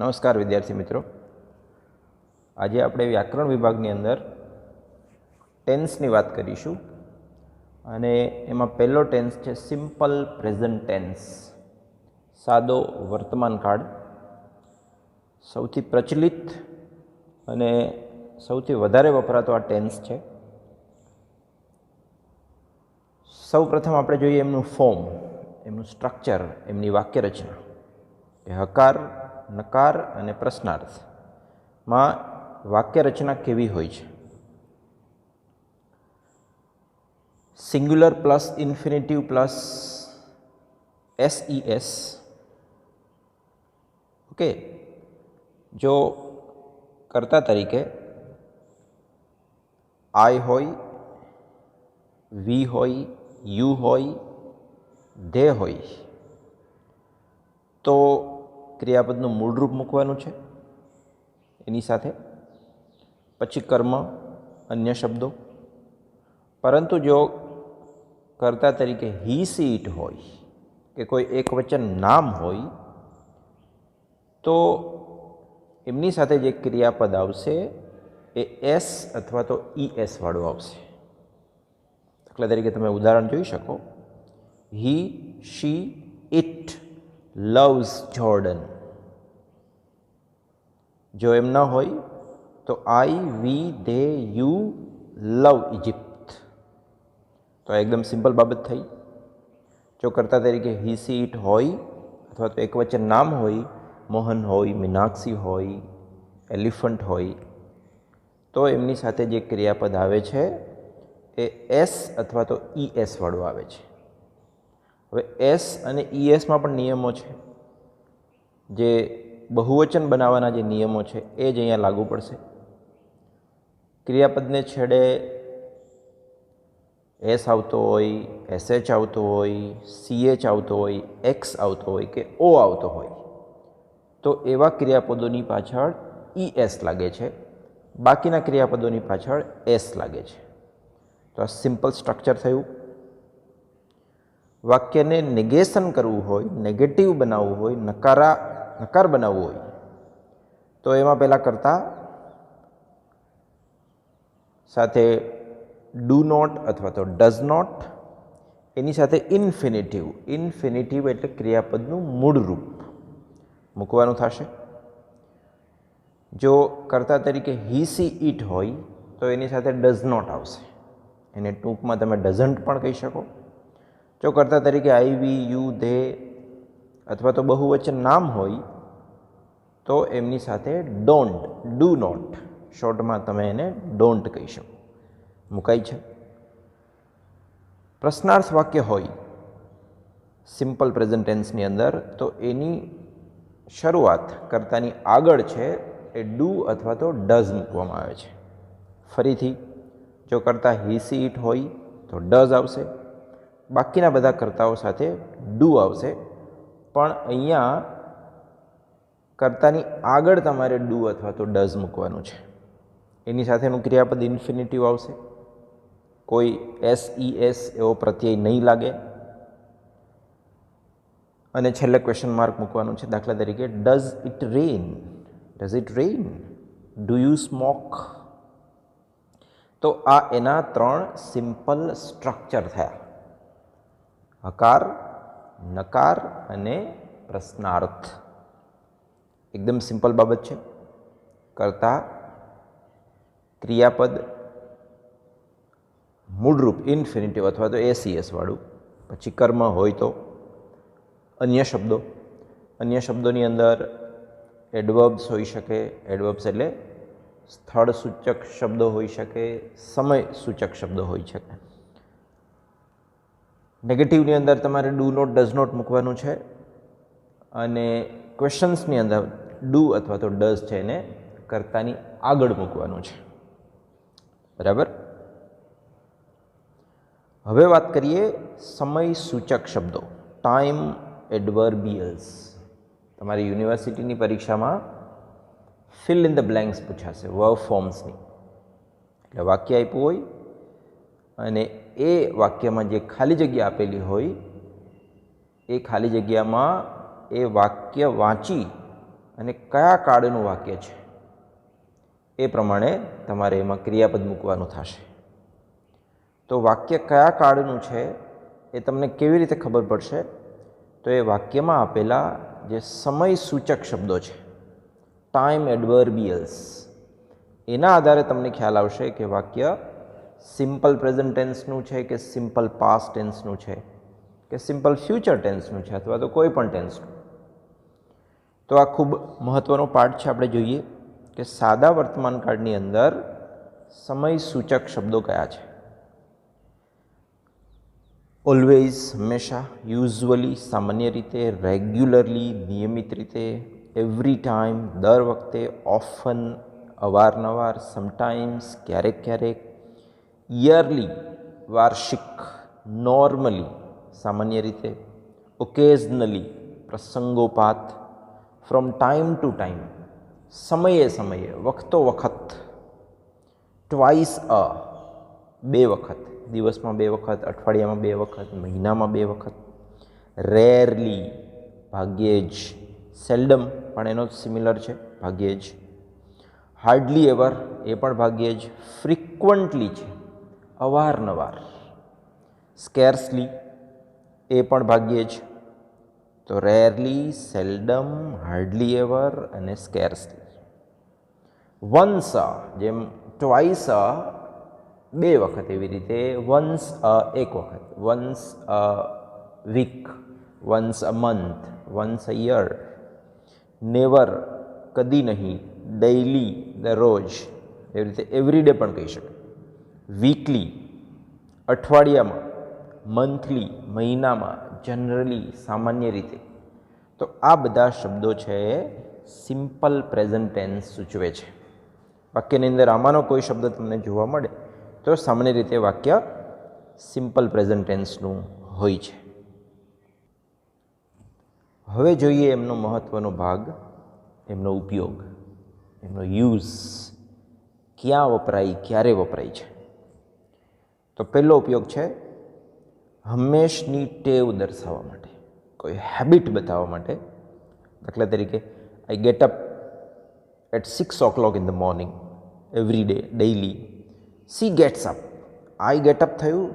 નમસ્કાર વિદ્યાર્થી મિત્રો, આજે આપણે વ્યાકરણ વિભાગની અંદર ટેન્સની વાત કરીશું અને એમાં પહેલો ટેન્સ છે સિમ્પલ પ્રેઝન્ટ ટેન્સ, સાદો વર્તમાન કાળ. સૌથી પ્રચલિત અને સૌથી વધારે વપરાતો આ ટેન્સ છે. સૌ પ્રથમ આપણે જોઈએ એમનું ફોર્મ, એમનું સ્ટ્રક્ચર, એમની વાક્ય રચના. એ હકાર, નકાર અને પ્રશ્નાર્થમાં વાક્ય રચના કેવી હોય છે. Singular plus infinitive plus SES. Okay, જો કર્તા તરીકે આઈ હોય, વી હોય, યુ હોય, ધે હોય તો ક્રિયાપદનું મૂળરૂપ મૂકવાનું છે. એની સાથે પછી કર્મ, અન્ય શબ્દો. પરંતુ જો કર્તા તરીકે હી, સી, ઇટ હોય કે કોઈ એકવચન નામ હોય તો એમની સાથે જે ક્રિયાપદ આવશે એ એસ અથવા તો ES વાળું આવશે. દાખલા તરીકે તમે ઉદાહરણ જોઈ શકો, હી, શી, ઇટ લવ્સ જોર્ડન. જો એમ ન હોય તો આઈ, વી, ધે, યુ લવ ઇજિપ્ત. તો એકદમ સિમ્પલ બાબત થઈ. જો કર્તા તરીકે હી, સી, ઇટ હોય અથવા તો એકવચન નામ હોય, મોહન હોય, મીનાક્ષી હોય, એલિફન્ટ હોય, તો એમની સાથે જે ક્રિયાપદ આવે છે એ એસ અથવા તો ES વાળું આવે છે. હવે એસ અને ESમાં પણ નિયમો છે. જે બહુવચન બનાવવાના જે નિયમો છે એ જ અહીંયા લાગુ પડશે. ક્રિયાપદને છેડે એસ આવતો હોય, SH આવતો હોય, CH આવતો હોય, X આવતો હોય કે O આવતો હોય તો એવા ક્રિયાપદોની પાછળ ES લાગે છે, બાકીના ક્રિયાપદોની પાછળ S લાગે છે. તો આ સિમ્પલ સ્ટ્રક્ચર થયું. વાક્યને નેગેશન કરવું હોય, નેગેટિવ બનાવવું હોય, નકાર બનાવવું હોય તો એમાં પહેલાં કરતા સાથે ડુ નોટ અથવા તો ડઝ નોટ, એની સાથે ઇન્ફિનિટિવ. ઇન્ફિનિટિવ એટલે ક્રિયાપદનું મૂળ રૂપ મૂકવાનું થશે. જો કર્તા તરીકે હી, સી, ઇટ હોય તો એની સાથે ડઝ નોટ આવશે. એને ટૂંકમાં તમે ડઝન્ટ પણ કહી શકો. જો કર્તા તરીકે આઈ, વી, યુ, ધે અથવા તો બહુવચન નામ હોય તો એમની સાથે ડોન્ટ, ડુ નોટ, શોર્ટમાં તમે એને ડોન્ટ કહી શકો. મુકાય છે. પ્રશ્નાર્થ વાક્ય હોય સિમ્પલ પ્રેઝન્ટ ટેન્સની અંદર તો એની શરૂઆત કર્તાની આગળ છે એ ડુ અથવા તો ડઝ મૂકવામાં આવે છે. ફરીથી જો કર્તા હી, સી, ઇટ હોય તો ડઝ આવશે, બાકીના બધા કર્તાઓ સાથે ડુ આવશે. પણ અહીંયા કર્તાની આગળ તમારે ડુ અથવા તો ડઝ મૂકવાનું છે. એની સાથેનું ક્રિયાપદ ઇન્ફિનિટિવ આવશે. કોઈ SES એવો પ્રત્યય નહીં લાગે. અને છેલ્લે ક્વેશ્ચન માર્ક મૂકવાનું છે. દાખલા તરીકે does it rain, does it rain, do you smoke. તો આ એના 3 સિમ્પલ સ્ટ્રક્ચર થયા: હકાર, નકાર અને પ્રશ્નાર્થ. એકદમ સિમ્પલ બાબત છે. કર્તા, ક્રિયાપદ, મૂળરૂપ ઇન્ફિનિટિવ અથવા તો SES વાળું, પછી કર્મ હોય તો અન્ય શબ્દો. અન્ય શબ્દોની અંદર એડવર્બ્સ હોઈ શકે. એડવર્બ્સ એટલે સ્થળ સૂચક શબ્દો હોઈ શકે, સમય સૂચક શબ્દો હોઈ શકે. નેગેટિવની અંદર તમારે ડુ નોટ, ડઝ નોટ મૂકવાનું છે. અને ક્વેશ્ચન્સની અંદર ડુ અથવા તો ડઝ છે એને કર્તાની આગળ મૂકવાનું છે. બરાબર. હવે વાત કરીએ સમય સૂચક શબ્દો, ટાઈમ એડવર્બિયલ્સ. તમારી યુનિવર્સિટીની પરીક્ષામાં ફિલ ઇન ધ બ્લેન્ક્સ પૂછાશે વર્બ ફોર્મ્સની. એટલે વાક્ય આપ્યું હોય અને એ વાક્યમાં જે ખાલી જગ્યા આપેલી હોય એ ખાલી જગ્યામાં એ વાક્ય વાંચી અને કયા કાળનું વાક્ય છે એ પ્રમાણે તમારે એમાં ક્રિયાપદ મૂકવાનું થશે. તો વાક્ય કયા કાળનું છે એ તમને કેવી રીતે ખબર પડશે? તો એ વાક્યમાં આપેલા જે સમય સૂચક શબ્દો છે, ટાઈમ એડવર્બિયલ્સ, એના આધારે તમને ખ્યાલ આવશે કે વાક્ય સિમ્પલ પ્રેઝન્ટ ટેન્સનું છે કે સિમ્પલ પાસ્ટ ટેન્સનું છે કે સિમ્પલ ફ્યુચર ટેન્સનું છે અથવા તો કોઈ પણ ટેન્સનું. તો આ ખૂબ મહત્ત્વનો પાર્ટ છે. આપણે જોઈએ કે સાદા વર્તમાન કાળની અંદર સમય સૂચક શબ્દો કયા છે. ઓલવેઝ હંમેશા, યુઝ્યુઅલી સામાન્ય રીતે, રેગ્યુલરલી નિયમિત રીતે, એવરી ટાઈમ દર વખતે, ઓફન અવારનવાર, સમટાઈમ્સ ક્યારેક ક્યારેક, યરલી વાર્ષિક, નોર્મલી સામાન્ય રીતે, ઓકેઝનલી પ્રસંગોપાત, ફ્રોમ ટાઈમ ટુ ટાઈમ સમયે સમયે, વખતો વખત, ટ્વાઇસ અ બે વખત, દિવસમાં બે વખત, અઠવાડિયામાં બે વખત, મહિનામાં બે વખત, રેરલી ભાગ્યે જ, સેલ્ડમ પણ એનો જ સિમિલર છે ભાગ્યે જ, હાર્ડલી એવર એ પણ ભાગ્યે જ, ફ્રિકવન્ટલી છે અવારનવાર, સ્કેર્સલી એ પણ ભાગ્યે જ. તો રેરલી, સેલ્ડમ, હાર્ડલી એવર અને સ્કેર્સલી. વન્સ અ જેમ ટ્વાઇસ અ બે વખત, એવી રીતે વન્સ અ એક વખત, once a week, once a month, once a year, never કદી નહીં, ડેઇલી દરરોજ, એવી રીતે એવરી ડે પણ કહી શકાય, વીકલી અઠવાડિયામાં, મંથલી મહિનામાં, જનરલી સામાન્ય રીતે. તો આ બધા શબ્દો છે એ સિમ્પલ પ્રેઝન્ટ ટેન્સ સૂચવે છે. વાક્યની અંદર આમાંનો કોઈ શબ્દ તમને જોવા મળે તો સામાન્ય રીતે વાક્ય સિમ્પલ પ્રેઝન્ટ ટેન્સનું હોય છે. હવે જોઈએ એમનો મહત્ત્વનો ભાગ, એમનો ઉપયોગ, એમનો યુઝ, ક્યાં વપરાય, ક્યારે વપરાય છે. તો પહેલો ઉપયોગ છે હંમેશની ટેવ દર્શાવવા માટે, કોઈ હેબિટ બતાવવા માટે. દાખલા તરીકે I get up at 6 o'clock in the morning every day, daily. She gets up, I get up થયું,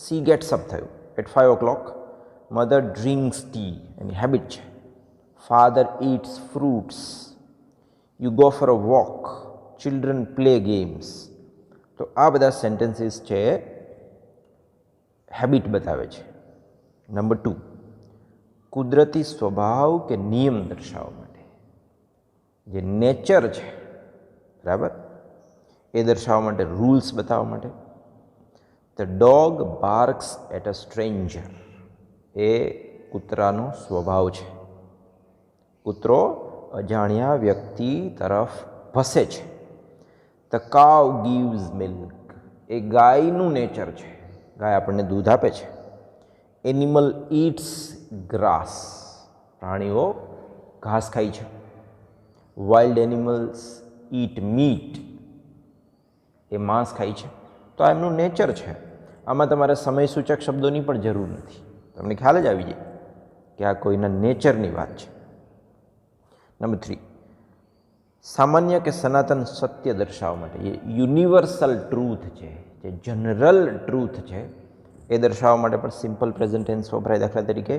સી ગેટ્સ અપ થયું at 5 o'clock. Mother drinks tea, એની હેબિટ છે. Father eats fruits, you go for a walk, children play games. તો આ બધા sentences છે habit બતાવે છે. નંબર 2, કુદરતી સ્વભાવ કે નિયમ દર્શાવવા માટે, જે નેચર છે બરાબર એ દર્શાવવા માટે, રૂલ્સ બતાવવા માટે. The dog barks at a stranger, એ કૂતરાનો સ્વભાવ છે. કૂતરો અજાણ્યા વ્યક્તિ તરફ ભસે છે. ધ કાવ ગીવ્સ મિલ્ક, એ ગાયનું નેચર છે, ગાય આપણને દૂધ આપે છે. એનિમલ ઇટ્સ ગ્રાસ, પ્રાણીઓ ઘાસ ખાય છે. વાઇલ્ડ એનિમલ્સ ઇટ મીટ, એ માંસ ખાય છે. તો આ એમનું નેચર છે. આમાં તમારે સમય સૂચક શબ્દોની પણ જરૂર નથી, તમને ખ્યાલ જ આવી જાય કે આ કોઈના નેચરની વાત છે. નંબર 3, સામાન્ય કે સનાતન સત્ય દર્શાવવા માટે, એ યુનિવર્સલ ટ્રુથ છે, જે જનરલ ટ્રુથ છે એ દર્શાવવા માટે પણ સિમ્પલ પ્રેઝન્ટ ટેન્સ વપરાય. દાખલા તરીકે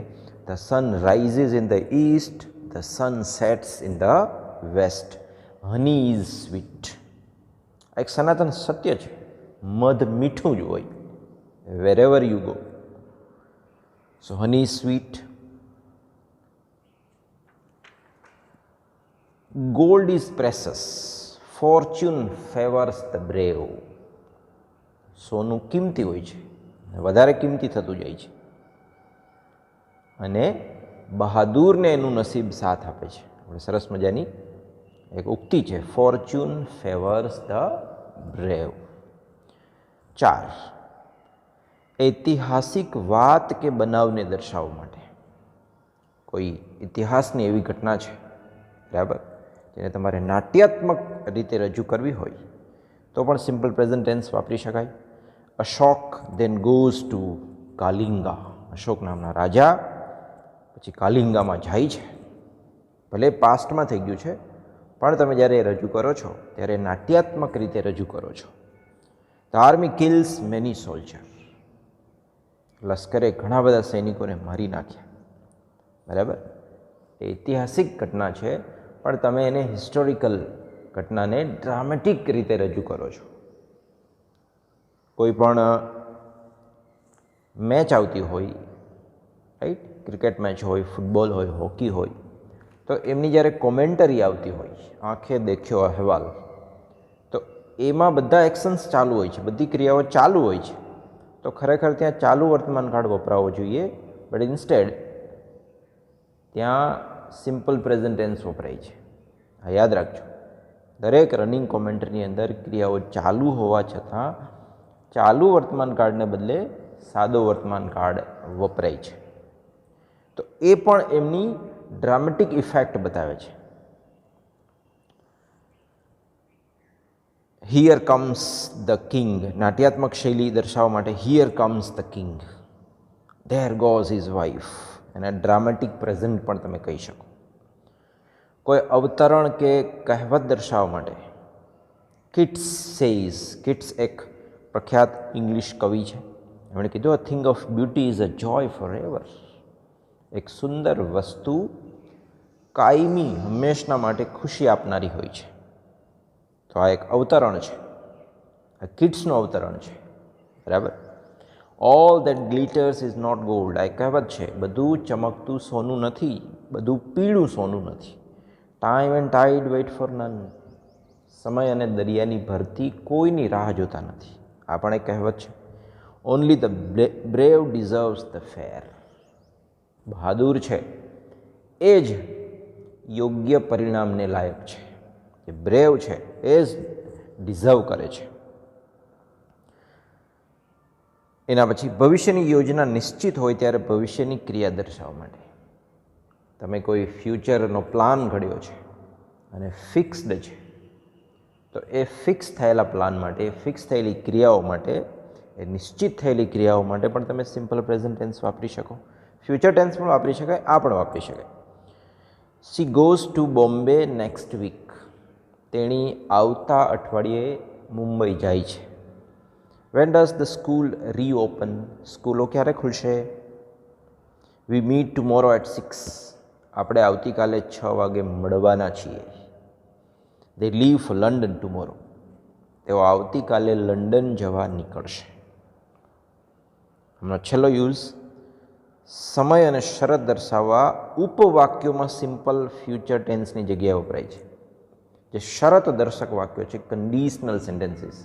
the sun rises in the east, the sun sets in the west, honey is sweet. આ એક સનાતન સત્ય છે, મધ મીઠું જ હોય wherever you go. So honey is sweet. Gold is precious, fortune favours the brave. સોનું કિંમતી હોય છે, વધારે કિંમતી થતું જાય છે, અને બહાદુરને એનું નસીબ સાથ આપે છે. આપણે સરસ મજાની એક ઉક્તિ છે, ફોર્ચ્યુન ફેવર્સ ધ બ્રેવ. 4, ઐતિહાસિક વાત કે બનાવને દર્શાવવા માટે, કોઈ ઇતિહાસની એવી ઘટના છે બરાબર જેને તમારે નાટ્યાત્મક રીતે રજૂ કરવી હોય તો પણ સિમ્પલ પ્રેઝન્ટ ટેન્સ વાપરી શકાય. Ashok then goes to Kalinga, Ashok નામના રાજા પછી કાલિંગામાં જાય છે ભલે પાસ્ટમાં થઈ ગયું છે, પણ તમે જ્યારે રજૂ કરો છો ત્યારે નાટ્યાત્મક રીતે રજૂ કરો છો. The army kills many soldier. લશ્કરે ઘણા બધા સૈનિકોને મારી નાખ્યા. બરાબર, એ ઐતિહાસિક ઘટના છે, પણ તમે એને હિસ્ટોરિકલ ઘટનાને ડ્રામેટિક રીતે રજૂ કરો છો. કોઈ પણ મેચ આવતી હોય, રાઈટ, ક્રિકેટ મેચ હોય, ફૂટબોલ હોય, હોકી હોય, તો એમની જ્યારે કોમેન્ટરી આવતી હોય, આંખે દેખ્યો અહેવાલ, તો એમાં બધા એક્શન્સ ચાલુ હોય છે, બધી ક્રિયાઓ ચાલુ હોય છે. તો ખરેખર ત્યાં ચાલુ વર્તમાન કાળ વપરાવો જોઈએ, બટ ઇન્સ્ટેડ ત્યાં સિમ્પલ પ્રેઝન્ટ ટેન્સ વપરાય છે. હા, યાદ રાખજો, દરેક રનિંગ કોમેન્ટરીની અંદર ક્રિયાઓ ચાલુ હોવા છતાં ચાલુ વર્તમાન કાળને બદલે સાદો વર્તમાન કાળ વપરાય છે. તો એ પણ એમની ડ્રામેટિક ઇફેક્ટ બતાવે છે. હિયર કમ્સ ધ કિંગ, નાટ્યાત્મક શૈલી દર્શાવવા માટે here comes the king, there goes his wife, એના ડ્રામેટિક પ્રેઝન્ટ પણ તમે કહી શકો. કોઈ અવતરણ કે કહેવત દર્શાવવા માટે કિટ્સ સેઝ, કિટ્સ એક પ્રખ્યાત ઇંગ્લિશ કવિ છે, એમણે કીધું a thing of beauty is a joy forever. એક સુંદર વસ્તુ કાયમી, હંમેશના માટે ખુશી આપનારી હોય છે. તો આ એક અવતરણ છે, આ કિટ્સનું અવતરણ છે. બરાબર. All that glitters is not gold, આ કહેવત છે, બધું ચમકતું સોનું નથી, બધું પીળું સોનું નથી. Time and ટાઈડ weight four none, સમય અને દરિયાની ભરતી કોઈની રાહ જોતા નથી. આ પણ એક કહેવત છે. Only the brave deserves the fair, બહાદુર છે એ જ યોગ્ય પરિણામને લાયક છે. જે બ્રેવ છે એ જ ડિઝર્વ કરે છે. એના પછી ભવિષ્યની યોજના નિશ્ચિત હોય ત્યારે ભવિષ્યની ક્રિયા દર્શાવવા માટે, તમે કોઈ ફ્યુચરનો પ્લાન ઘડ્યો છે અને ફિક્સ્ડ છે, તો એ ફિક્સ થયેલા પ્લાન માટે, ફિક્સ થયેલી ક્રિયાઓ માટે, એ નિશ્ચિત થયેલી ક્રિયાઓ માટે પણ તમે સિમ્પલ પ્રેઝન્ટ ટેન્સ વાપરી શકો. ફ્યુચર ટેન્સ પણ વાપરી શકાય, આ પણ વાપરી શકાય. She goes to Bombay next week, તેણી આવતા અઠવાડિયે મુંબઈ જાય છે. When does the school reopen, સ્કૂલો ક્યારે ખુલશે? વી મીટ ટુમોરો એટ 6, આપણે આવતીકાલે 6 વાગે મળવાના છીએ. દે લીવ ફોર લંડન ટુમોરો, તેઓ આવતીકાલે લંડન જવા નીકળશે. હમણાં છેલ્લો યુઝ, સમય અને શરત દર્શાવવા ઉપવાક્યોમાં સિમ્પલ ફ્યુચર ટેન્સની જગ્યાએ વપરાય છે. જે શરત દર્શક વાક્યો છે, કન્ડિશનલ સેન્ટેન્સીસ,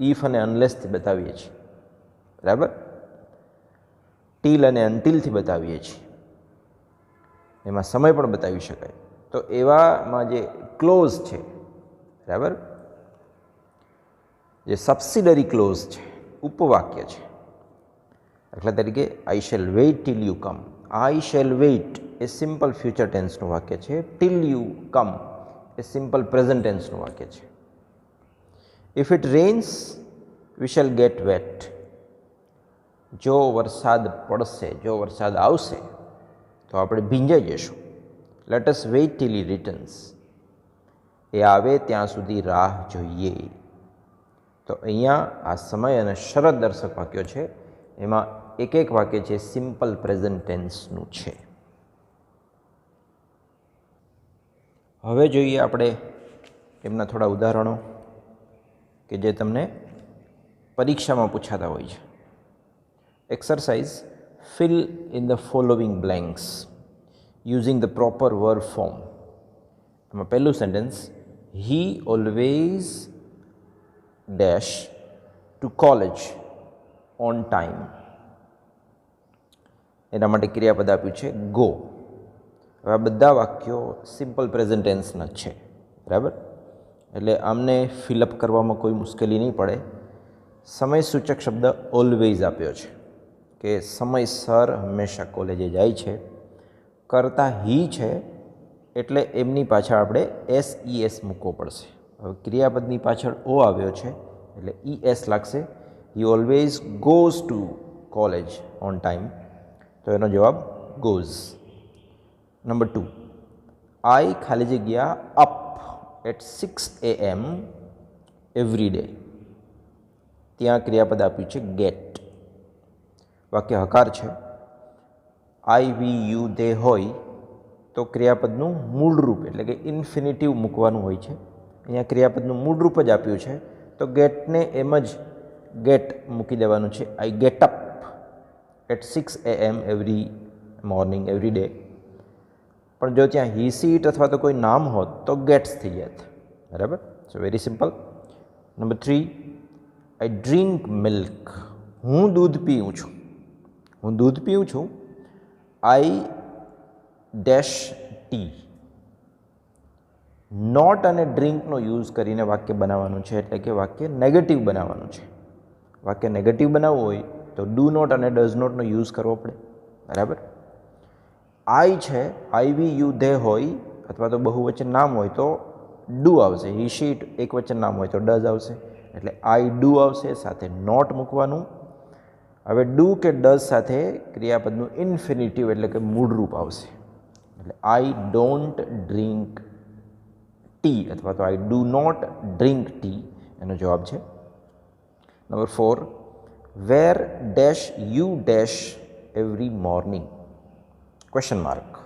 ઇફ અને અનલેસથી બતાવીએ છીએ. બરાબર, ટીલ અને અનટીલથી બતાવીએ છીએ, એમાં સમય પણ બતાવી શકાય. તો એવામાં જે ક્લોઝ છે, બરાબર, જે સબસિડરી ક્લોઝ છે, ઉપવાક્ય છે, દાખલા તરીકે I shall wait till you come. I shall wait એ સિમ્પલ ફ્યુચર ટેન્સનું વાક્ય છે. ટીલ યુ કમ એ સિમ્પલ પ્રેઝન્ટ ટેન્સનું વાક્ય છે. If it rains we shall get wet, જો વરસાદ પડશે, જો વરસાદ આવશે તો આપણે ભીંજાઈ જઈશું. લેટ અસ વેઇટ ટીલ હી રિટર્ન્સ, એ આવે ત્યાં સુધી રાહ જોઈએ. તો અહીંયા આ સમય અને શરત દર્શક વાક્યો છે, એમાં એક એક વાક્ય છે સિમ્પલ પ્રેઝન્ટ ટેન્સનું છે. હવે જોઈએ આપણે એમના થોડા ઉદાહરણો કે જે તમને પરીક્ષામાં પૂછાતા હોય છે. Exercise, fill in the following blanks using the proper verb form. એમાં પહેલું sentence, he always dash to college on time. એના માટે ક્રિયાપદ આપ્યું છે ગો. હવે આ બધા વાક્યો સિમ્પલ પ્રેઝન્ટ ટેન્સના જ છે. બરાબર, એટલે આમને ફિલઅપ કરવામાં કોઈ મુશ્કેલી નહીં પડે. સમય સૂચક શબ્દ ઓલવેઝ આપ્યો છે કે સમયસર હંમેશા કોલેજે જાય છે. કરતા હી છે એટલે એમની પાછળ આપણે SES મૂકવો પડશે. હવે ક્રિયાપદની પાછળ ઓ આવ્યો છે એટલે ES લાગશે. He always goes to college on time, તો એનો જવાબ ગોઝ. નંબર 2, આઈ ખાલી જગ્યા up at 6 AM every day. ત્યાં ક્રિયાપદ આપ્યું છે ગેટ. વાક્ય હકાર છે. આઈ વી યુ દે હોય તો ક્રિયાપદનું મૂળ રૂપ એટલે કે ઇન્ફિનિટિવ મૂકવાનું હોય છે. અહીંયા ક્રિયાપદનું મૂળ રૂપ જ આપ્યું છે તો ગેટને એમ જ ગેટ મૂકી દેવાનું છે. I get up at 6 AM every morning every day. પણ જો ત્યાં હી સી ઇટ અથવા તો કોઈ નામ હોત તો ગેટ્સ થઈ જાત. બરાબર. સો વેરી સિમ્પલ. નંબર 3, આઈ ડ્રિંક મિલ્ક. હું દૂધ પીઉં છું. હું દૂધ પીઉં છું. આઈ ડેશ ટી. નોટ અને ડ્રિંકનો યુઝ કરીને વાક્ય બનાવવાનું છે એટલે કે વાક્ય નેગેટિવ બનાવવાનું છે. વાક્ય નેગેટિવ બનાવવું હોય તો ડુ નોટ અને ડઝ નોટનો યુઝ કરવો પડે. બરાબર. આઈ છે, આઈ વી યુ ધે હોય અથવા તો બહુવચન નામ હોય તો ડુ આવશે. હી શી એક વચન નામ હોય તો ડઝ આવશે. એટલે આઈ ડુ આવશે, સાથે નોટ મૂકવાનું. હવે ડુ કે ડઝ સાથે ક્રિયાપદનું ઇન્ફિનિટિવ એટલે કે મૂળરૂપ આવશે. એટલે આઈ ડોન્ટ ડ્રિંક ટી અથવા તો I do not drink tea એનો જવાબ છે. Number 4, where dash you dash every morning? Question mark.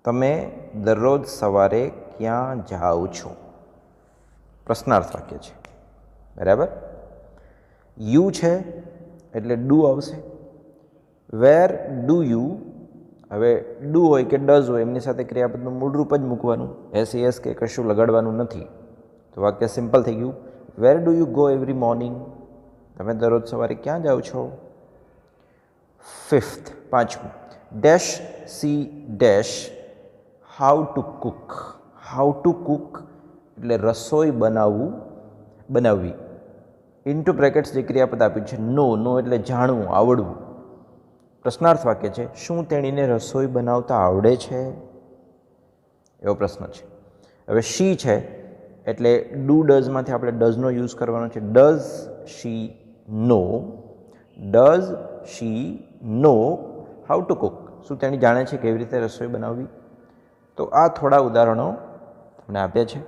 તમે દરરોજ સવારે ક્યાં જાઓ છો? પ્રશ્નાર્થ વાક્ય છે. બરાબર. યુ છે એટલે ડુ આવશે. વેર ડુ યુ, હવે ડુ હોય કે ડઝ હોય એમની સાથે ક્રિયાપદનું મૂળરૂપ જ મૂકવાનું. એસ કે કશું લગાડવાનું નથી. તો વાક્ય સિમ્પલ થઈ ગયું. Where do you go every morning? તમે દરરોજ સવારે ક્યાં જાઓ છો? 5th, 5મું, dash C dash how to cook. How to cook એટલે રસોઈ બનાવવી. ઇન્ટુ બ્રેકેટ્સ જે ક્રિયાપદ આપ્યું છે નો એટલે જાણવું, આવડવું. પ્રશ્નાર્થ વાક્ય છે. શું તેણીને રસોઈ બનાવતા આવડે છે? એવો પ્રશ્ન છે. હવે શી છે એટલે ડુ ડઝમાંથી આપણે ડઝનો યુઝ કરવાનો છે. Does she know how to cook? શું તેણી જાણે છે કેવી રીતે રસોઈ બનાવવી? તો આ થોડા ઉદાહરણો તમને આપ્યા છે.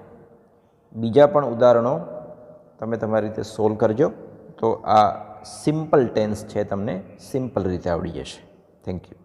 બીજા પણ ઉદાહરણો તમે તમારી રીતે સોલ્વ કરજો તો આ સિમ્પલ ટેન્સ છે તમને સિમ્પલ રીતે આવડી જશે. Thank you.